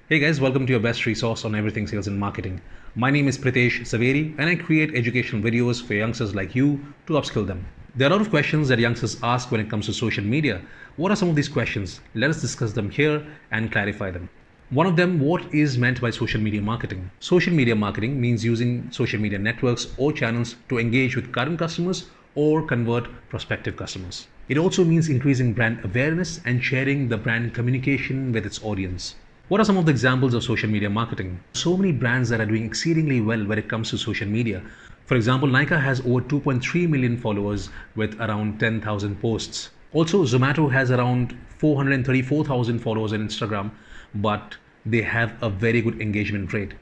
Hey guys, welcome to your best resource on everything sales and marketing. My name is Pritesh Saveri and I create educational videos for youngsters like you to upskill them. There are a lot of questions that youngsters ask when it comes to social media. What are some of these questions? Let us discuss them here and clarify them. One of them, what is meant by social media marketing? Social media marketing means using social media networks or channels to engage with current customers or convert prospective customers. It also means increasing brand awareness and sharing the brand communication with its audience. What are some of the examples of social media marketing? So many brands that are doing exceedingly well when it comes to social media. For example, Nike has over 2.3 million followers with around 10,000 posts. Also, Zomato has around 434,000 followers on Instagram, but they have a very good engagement rate.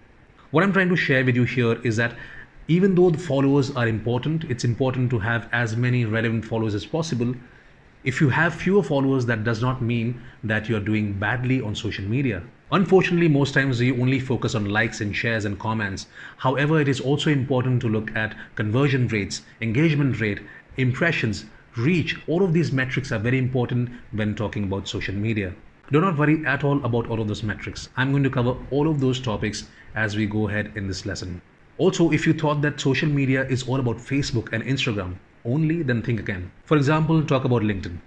What I'm trying to share with you here is that even though the followers are important, it's important to have as many relevant followers as possible. If you have fewer followers, that does not mean that you're doing badly on social media. Unfortunately, most times we only focus on likes and shares and comments. However, it is also important to look at conversion rates, engagement rate, impressions, reach. All of these metrics are very important when talking about social media. Do not worry at all about all of those metrics. I'm going to cover all of those topics as we go ahead in this lesson. Also, if you thought that social media is all about Facebook and Instagram only, then think again. For example, talk about LinkedIn.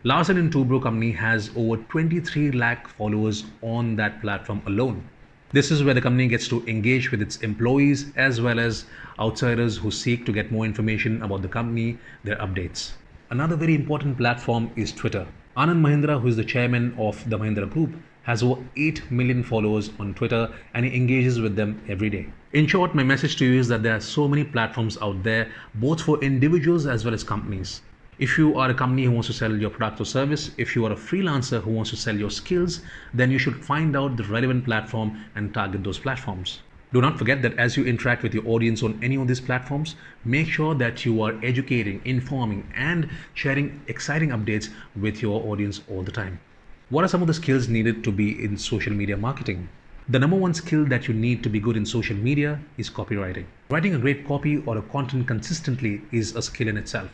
Larsen and Toubro company has over 23 lakh followers on that platform alone. This is where the company gets to engage with its employees as well as outsiders who seek to get more information about the company, their updates. Another very important platform is Twitter. Anand Mahindra, who is the chairman of the Mahindra Group, has over 8 million followers on Twitter and he engages with them every day. In short, my message to you is that there are so many platforms out there, both for individuals as well as companies. If you are a company who wants to sell your product or service, if you are a freelancer who wants to sell your skills, then you should find out the relevant platform and target those platforms. Do not forget that as you interact with your audience on any of these platforms, make sure that you are educating, informing, and sharing exciting updates with your audience all the time. What are some of the skills needed to be in social media marketing? The number one skill that you need to be good in social media is copywriting. Writing a great copy or a content consistently is a skill in itself.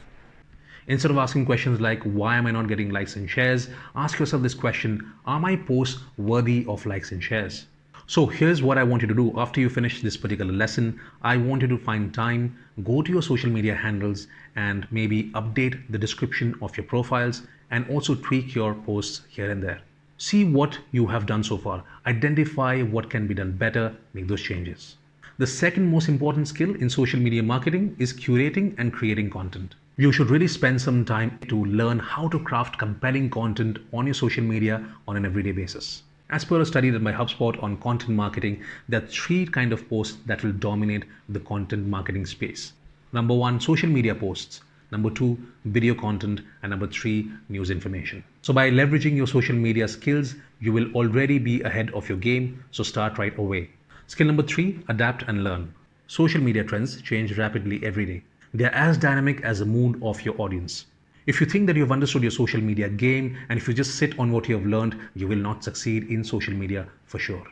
Instead of asking questions like, why am I not getting likes and shares? Ask yourself this question, are my posts worthy of likes and shares? So here's what I want you to do. After you finish this particular lesson, I want you to find time, go to your social media handles and maybe update the description of your profiles and also tweak your posts here and there. See what you have done so far. Identify what can be done better, make those changes. The second most important skill in social media marketing is curating and creating content. You should really spend some time to learn how to craft compelling content on your social media on an everyday basis. As per a study done by HubSpot on content marketing, there are three kinds of posts that will dominate the content marketing space. Number one, social media posts. Number two, video content. And number three, news information. So by leveraging your social media skills, you will already be ahead of your game. So start right away. Skill number three, adapt and learn. Social media trends change rapidly every day. They are as dynamic as the mood of your audience. If you think that you've understood your social media game and if you just sit on what you have learned, you will not succeed in social media for sure.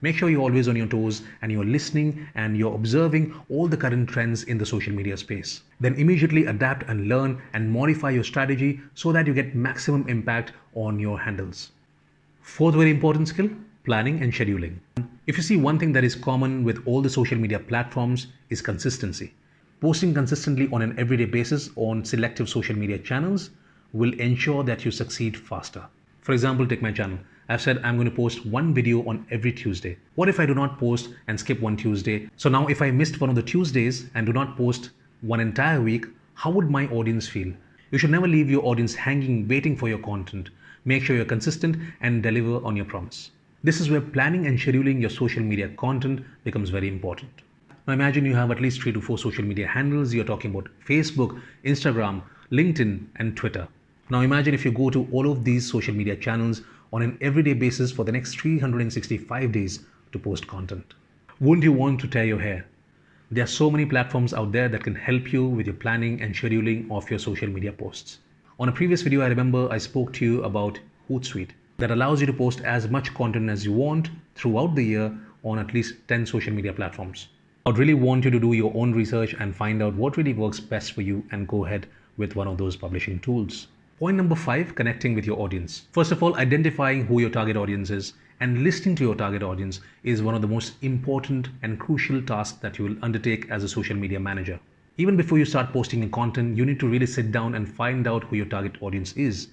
Make sure you're always on your toes and you're listening and you're observing all the current trends in the social media space. Then immediately adapt and learn and modify your strategy so that you get maximum impact on your handles. Fourth very important skill, planning and scheduling. If you see one thing that is common with all the social media platforms is consistency. Posting consistently on an everyday basis on selective social media channels will ensure that you succeed faster. For example, take my channel. I've said I'm going to post one video on every Tuesday. What if I do not post and skip one Tuesday? So now if I missed one of the Tuesdays and do not post one entire week, how would my audience feel? You should never leave your audience hanging waiting for your content. Make sure you're consistent and deliver on your promise. This is where planning and scheduling your social media content becomes very important. Now imagine you have at least 3 to 4 social media handles. You're talking about Facebook, Instagram, LinkedIn, and Twitter. Now imagine if you go to all of these social media channels on an everyday basis for the next 365 days to post content. Wouldn't you want to tear your hair? There are so many platforms out there that can help you with your planning and scheduling of your social media posts. On a previous video, I remember I spoke to you about Hootsuite that allows you to post as much content as you want throughout the year on at least 10 social media platforms. I would really want you to do your own research and find out what really works best for you and go ahead with one of those publishing tools. Point number 5, connecting with your audience. First of all, identifying who your target audience is and listening to your target audience is one of the most important and crucial tasks that you will undertake as a social media manager. Even before you start posting your content, you need to really sit down and find out who your target audience is.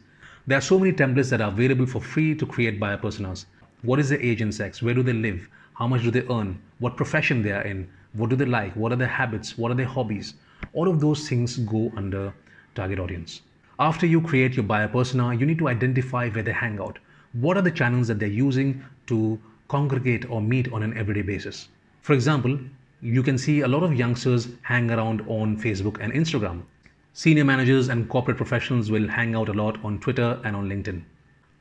There are so many templates that are available for free to create buyer personas. What is their age and sex? Where do they live? How much do they earn? What profession they are in? What do they like? What are their habits? What are their hobbies? All of those things go under target audience. After you create your buyer persona, you need to identify where they hang out. What are the channels that they're using to congregate or meet on an everyday basis? For example, you can see a lot of youngsters hang around on Facebook and Instagram. Senior managers and corporate professionals will hang out a lot on Twitter and on LinkedIn.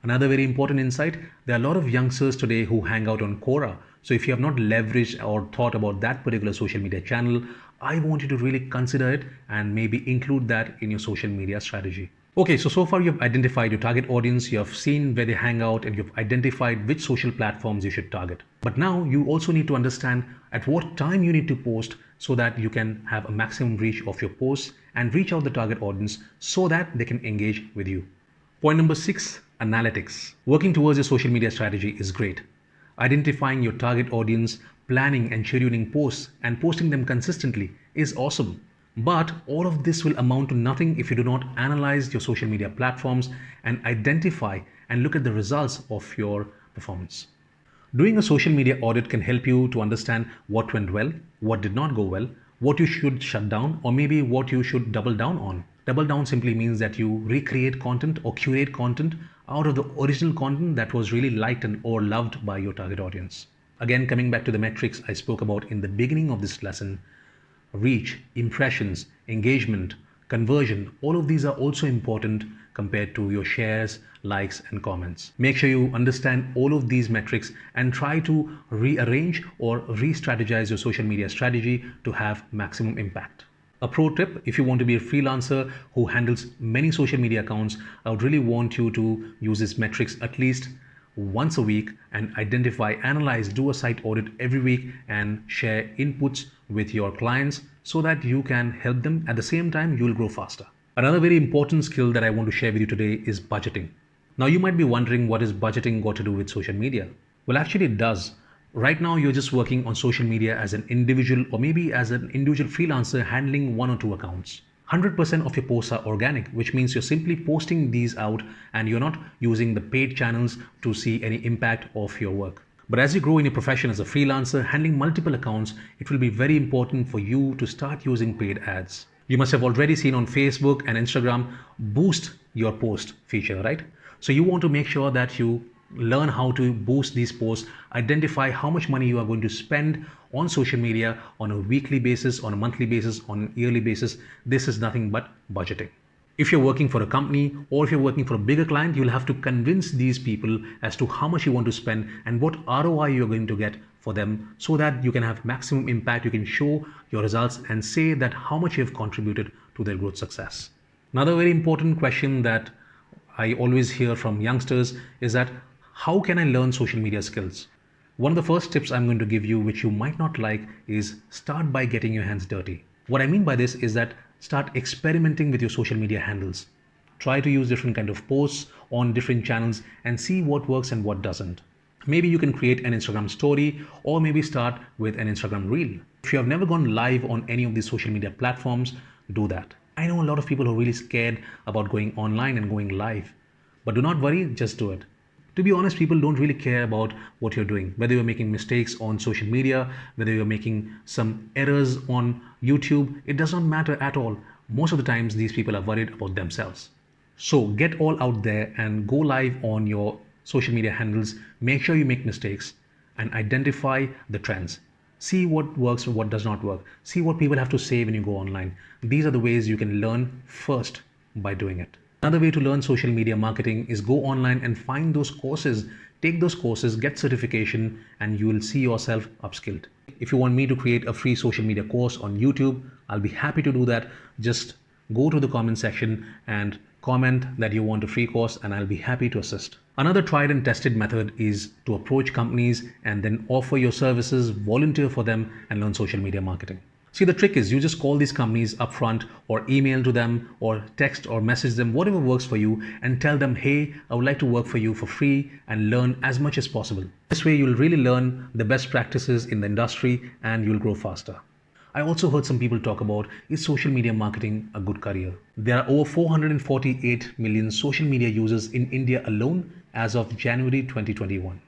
Another very important insight, there are a lot of youngsters today who hang out on Quora. So if you have not leveraged or thought about that particular social media channel, I want you to really consider it and maybe include that in your social media strategy. Okay, so far you've identified your target audience, you have seen where they hang out, and you've identified which social platforms you should target. But now you also need to understand at what time you need to post so that you can have a maximum reach of your posts and reach out the target audience so that they can engage with you. Point number 6, analytics. Working towards your social media strategy is great. Identifying your target audience, planning and scheduling posts, and posting them consistently is awesome. But all of this will amount to nothing if you do not analyze your social media platforms and identify and look at the results of your performance. Doing a social media audit can help you to understand what went well, what did not go well, what you should shut down, or maybe what you should double down on. Double down simply means that you recreate content or curate content out of the original content that was really liked and or loved by your target audience. Again, coming back to the metrics I spoke about in the beginning of this lesson, reach, impressions, engagement, conversion, all of these are also important compared to your shares, likes, and comments. Make sure you understand all of these metrics and try to rearrange or re-strategize your social media strategy to have maximum impact. A pro tip, if you want to be a freelancer who handles many social media accounts, I would really want you to use these metrics at least once a week and identify, analyze, do a site audit every week and share inputs with your clients so that you can help them. At the same time, you will grow faster. Another very important skill that I want to share with you today is budgeting. Now you might be wondering, what is budgeting got to do with social media? Well, actually it does. Right now you're just working on social media as an individual or maybe as an individual freelancer handling 1 or 2 accounts. 100% of your posts are organic, which means you're simply posting these out and you're not using the paid channels to see any impact of your work. But as you grow in your profession as a freelancer, handling multiple accounts, it will be very important for you to start using paid ads. You must have already seen on Facebook and Instagram boost your post feature, right? So you want to make sure that you learn how to boost these posts, identify how much money you are going to spend on social media on a weekly basis, on a monthly basis, on an yearly basis. This is nothing but budgeting. If you're working for a company or if you're working for a bigger client, you'll have to convince these people as to how much you want to spend and what ROI you're going to get for them so that you can have maximum impact. You can show your results and say that how much you have contributed to their growth success. Another very important question that I always hear from youngsters is that how can I learn social media skills? One of the first tips I'm going to give you, which you might not like, is start by getting your hands dirty. What I mean by this is that start experimenting with your social media handles. Try to use different kind of posts on different channels and see what works and what doesn't. Maybe you can create an Instagram story or maybe start with an Instagram reel. If you have never gone live on any of these social media platforms, do that. I know a lot of people who are really scared about going online and going live, but do not worry, just do it. To be honest, people don't really care about what you're doing, whether you're making mistakes on social media, whether you're making some errors on YouTube, it does not matter at all. Most of the times, these people are worried about themselves. So get all out there and go live on your social media handles. Make sure you make mistakes and identify the trends. See what works and what does not work. See what people have to say when you go online. These are the ways you can learn first by doing it. Another way to learn social media marketing is go online and find those courses. Take those courses, get certification, and you will see yourself upskilled. If you want me to create a free social media course on YouTube, I'll be happy to do that. Just go to the comment section and comment that you want a free course and I'll be happy to assist. Another tried and tested method is to approach companies and then offer your services, volunteer for them and learn social media marketing. See, the trick is you just call these companies upfront or email to them or text or message them, whatever works for you, and tell them, hey, I would like to work for you for free and learn as much as possible. This way, you'll really learn the best practices in the industry and you'll grow faster. I also heard some people talk about, is social media marketing a good career? There are over 448 million social media users in India alone as of January 2021.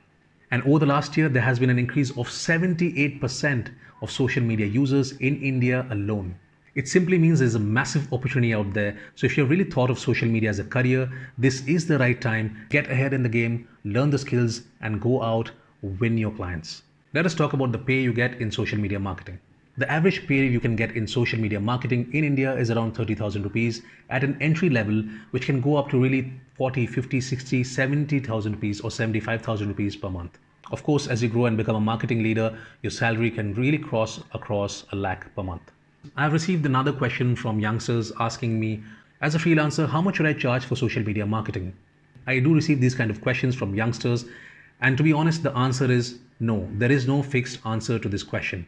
And over the last year, there has been an increase of 78% of social media users in India alone. It simply means there's a massive opportunity out there. So if you've really thought of social media as a career, this is the right time. Get ahead in the game, learn the skills, and go out, win your clients. Let us talk about the pay you get in social media marketing. The average pay you can get in social media marketing in India is around 30,000 rupees at an entry level, which can go up to really 40, 50, 60, 70,000 rupees or 75,000 rupees per month. Of course, as you grow and become a marketing leader, your salary can really cross across a lakh per month. I've received another question from youngsters asking me, as a freelancer, how much should I charge for social media marketing? I do receive these kind of questions from youngsters, and to be honest, the answer is no. There is no fixed answer to this question.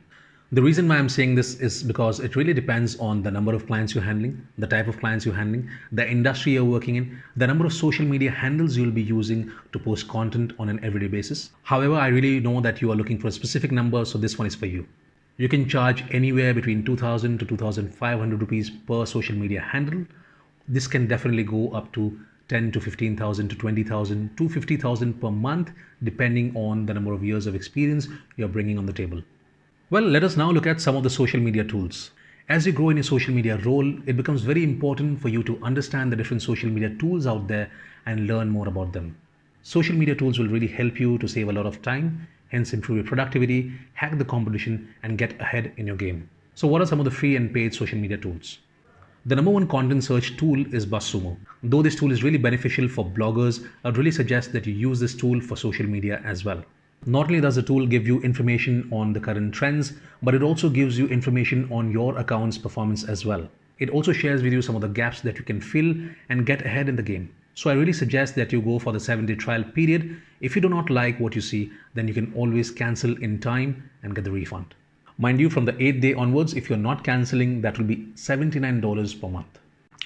The reason why I'm saying this is because it really depends on the number of clients you're handling, the type of clients you're handling, the industry you're working in, the number of social media handles you'll be using to post content on an everyday basis. However, I really know that you are looking for a specific number, so this one is for you. You can charge anywhere between 2,000 to 2,500 rupees per social media handle. This can definitely go up to 10 to 15,000 to 20,000 to 50,000 per month, depending on the number of years of experience you're bringing on the table. Well, let us now look at some of the social media tools. As you grow in your social media role, it becomes very important for you to understand the different social media tools out there and learn more about them. Social media tools will really help you to save a lot of time, hence improve your productivity, hack the competition, and get ahead in your game. So what are some of the free and paid social media tools? The number one content search tool is BuzzSumo. Though this tool is really beneficial for bloggers, I would really suggest that you use this tool for social media as well. Not only does the tool give you information on the current trends, but it also gives you information on your account's performance as well. It also shares with you some of the gaps that you can fill and get ahead in the game. So I really suggest that you go for the 7-day trial period. If you do not like what you see, then you can always cancel in time and get the refund. Mind you, from the 8th day onwards, if you're not canceling, that will be $79 per month.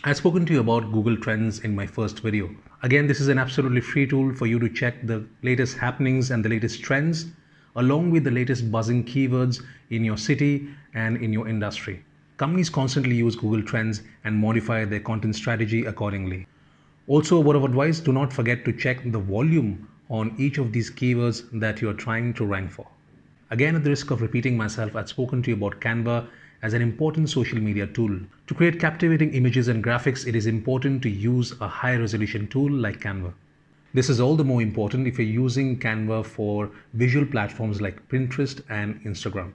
I've spoken to you about Google Trends in my first video. Again, this is an absolutely free tool for you to check the latest happenings and the latest trends, along with the latest buzzing keywords in your city and in your industry. Companies constantly use Google Trends and modify their content strategy accordingly. Also, a word of advice, do not forget to check the volume on each of these keywords that you are trying to rank for. Again, at the risk of repeating myself, I've spoken to you about Canva as an important social media tool. To create captivating images and graphics, it is important to use a high resolution tool like Canva. This is all the more important if you're using Canva for visual platforms like Pinterest and Instagram.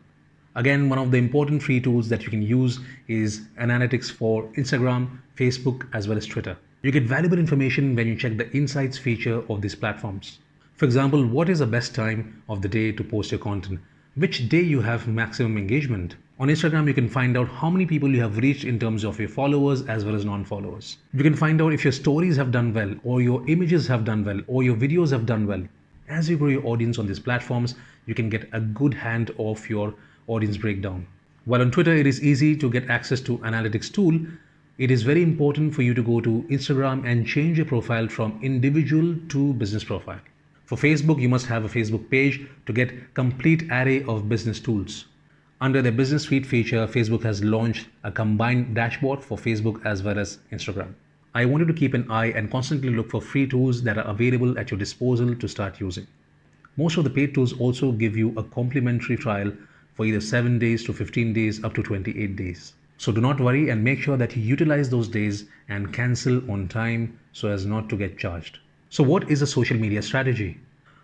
Again, one of the important free tools that you can use is analytics for Instagram, Facebook, as well as Twitter. You get valuable information when you check the insights feature of these platforms. For example, what is the best time of the day to post your content? Which day you have maximum engagement? On Instagram, you can find out how many people you have reached in terms of your followers as well as non-followers. You can find out if your stories have done well, or your images have done well, or your videos have done well. As you grow your audience on these platforms, you can get a good hand of your audience breakdown. While on Twitter, it is easy to get access to analytics tool, it is very important for you to go to Instagram and change your profile from individual to business profile. For Facebook, you must have a Facebook page to get complete array of business tools. Under the business suite feature, Facebook has launched a combined dashboard for Facebook as well as Instagram. I want you to keep an eye and constantly look for free tools that are available at your disposal to start using. Most of the paid tools also give you a complimentary trial for either 7 days to 15 days up to 28 days. So do not worry and make sure that you utilize those days and cancel on time so as not to get charged. So what is a social media strategy?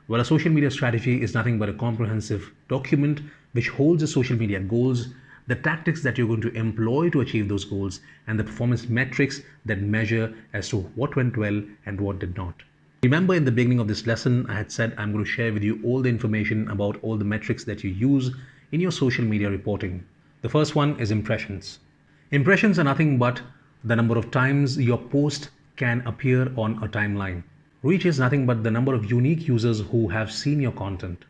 Well, a social media strategy is nothing but a comprehensive document which holds the social media goals, the tactics that you're going to employ to achieve those goals, and the performance metrics that measure as to what went well and what did not. Remember, in the beginning of this lesson, I had said I'm going to share with you all the information about all the metrics that you use in your social media reporting. The first one is impressions. Impressions are nothing but the number of times your post can appear on a timeline. Reach is nothing but the number of unique users who have seen your content.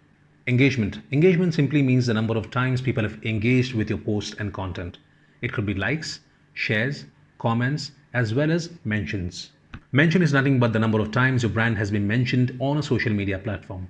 Engagement. Engagement simply means the number of times people have engaged with your post and content. It could be likes, shares, comments, as well as mentions. Mention is nothing but the number of times your brand has been mentioned on a social media platform.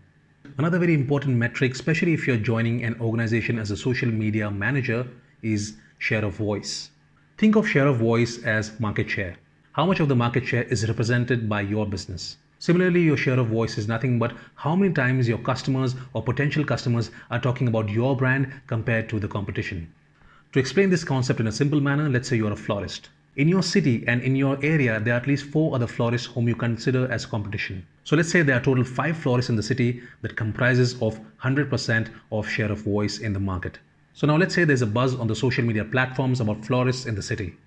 Another very important metric, especially if you're joining an organization as a social media manager, is share of voice. Think of share of voice as market share. How much of the market share is represented by your business? Similarly, your share of voice is nothing but how many times your customers or potential customers are talking about your brand compared to the competition. To explain this concept in a simple manner, let's say you're a florist. In your city and in your area, there are at least 4 other florists whom you consider as competition. So let's say there are total 5 florists in the city that comprises of 100% of share of voice in the market. So now let's say there's a buzz on the social media platforms about florists in the city.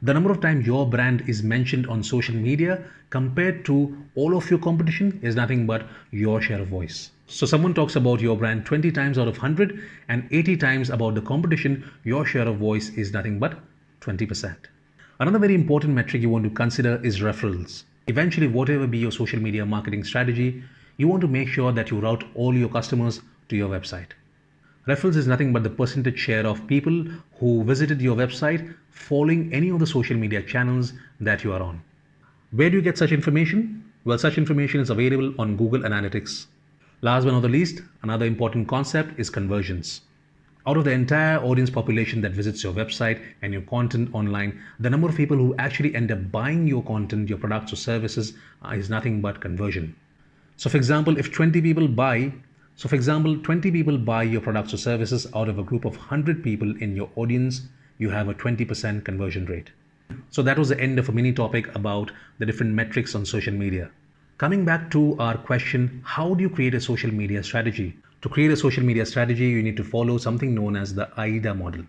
The number of times your brand is mentioned on social media compared to all of your competition is nothing but your share of voice. So someone talks about your brand 20 times out of 100 and 80 times about the competition, your share of voice is nothing but 20%. Another very important metric you want to consider is referrals. Eventually, whatever be your social media marketing strategy, you want to make sure that you route all your customers to your website. Referrals is nothing but the percentage share of people who visited your website following any of the social media channels that you are on. Where do you get such information? Well, such information is available on Google Analytics. Last but not the least, another important concept is conversions. Out of the entire audience population that visits your website and your content online, the number of people who actually end up buying your content, your products or services is nothing but conversion. So for example, if 20 people buy your products or services out of a group of 100 people in your audience, you have a 20% conversion rate. So that was the end of a mini topic about the different metrics on social media. Coming back to our question, how do you create a social media strategy? To create a social media strategy, you need to follow something known as the AIDA model.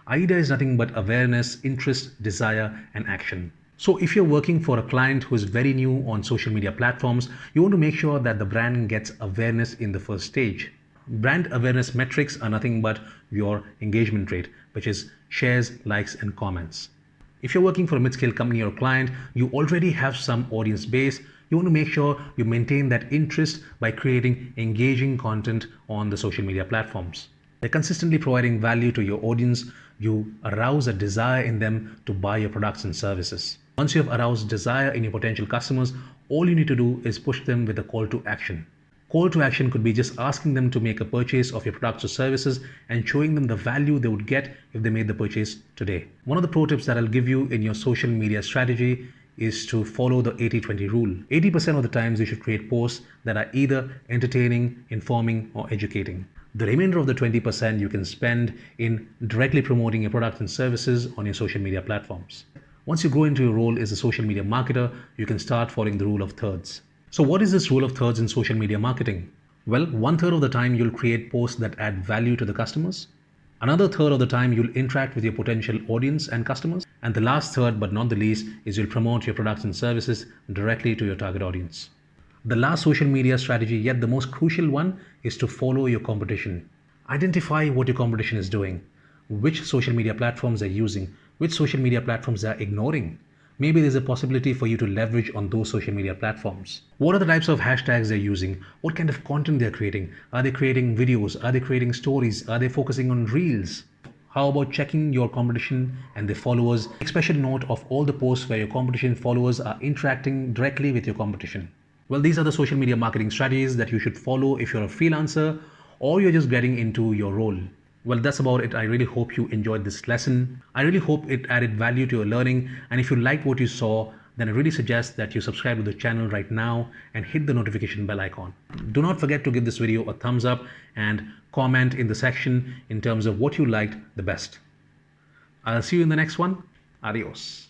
AIDA is nothing but awareness, interest, desire, and action. So if you're working for a client who is very new on social media platforms, you want to make sure that the brand gets awareness in the first stage. Brand awareness metrics are nothing but your engagement rate, which is shares, likes, and comments. If you're working for a mid-scale company or client, you already have some audience base. You want to make sure you maintain that interest by creating engaging content on the social media platforms. By consistently providing value to your audience, you arouse a desire in them to buy your products and services. Once you have aroused desire in your potential customers, all you need to do is push them with a call to action. Call to action could be just asking them to make a purchase of your products or services and showing them the value they would get if they made the purchase today. One of the pro tips that I'll give you in your social media strategy is to follow the 80-20 rule. 80% of the times you should create posts that are either entertaining, informing, or educating. The remainder of the 20% you can spend in directly promoting your products and services on your social media platforms. Once you grow into your role as a social media marketer, you can start following the rule of thirds. So what is this rule of thirds in social media marketing? Well, 1/3 of the time you'll create posts that add value to the customers. Another third of the time you'll interact with your potential audience and customers. And the last third, but not the least, is you'll promote your products and services directly to your target audience. The last social media strategy, yet the most crucial one, is to follow your competition. Identify what your competition is doing, which social media platforms they're using, which social media platforms they're ignoring. Maybe there's a possibility for you to leverage on those social media platforms. What are the types of hashtags they're using? What kind of content they're creating? Are they creating videos? Are they creating stories? Are they focusing on reels? How about checking your competition and their followers? Take special note of all the posts where your competition followers are interacting directly with your competition. Well, these are the social media marketing strategies that you should follow if you're a freelancer or you're just getting into your role. Well, that's about it. I really hope you enjoyed this lesson. I really hope it added value to your learning. And if you liked what you saw, then I really suggest that you subscribe to the channel right now and hit the notification bell icon. Do not forget to give this video a thumbs up and comment in the section in terms of what you liked the best. I'll see you in the next one. Adios.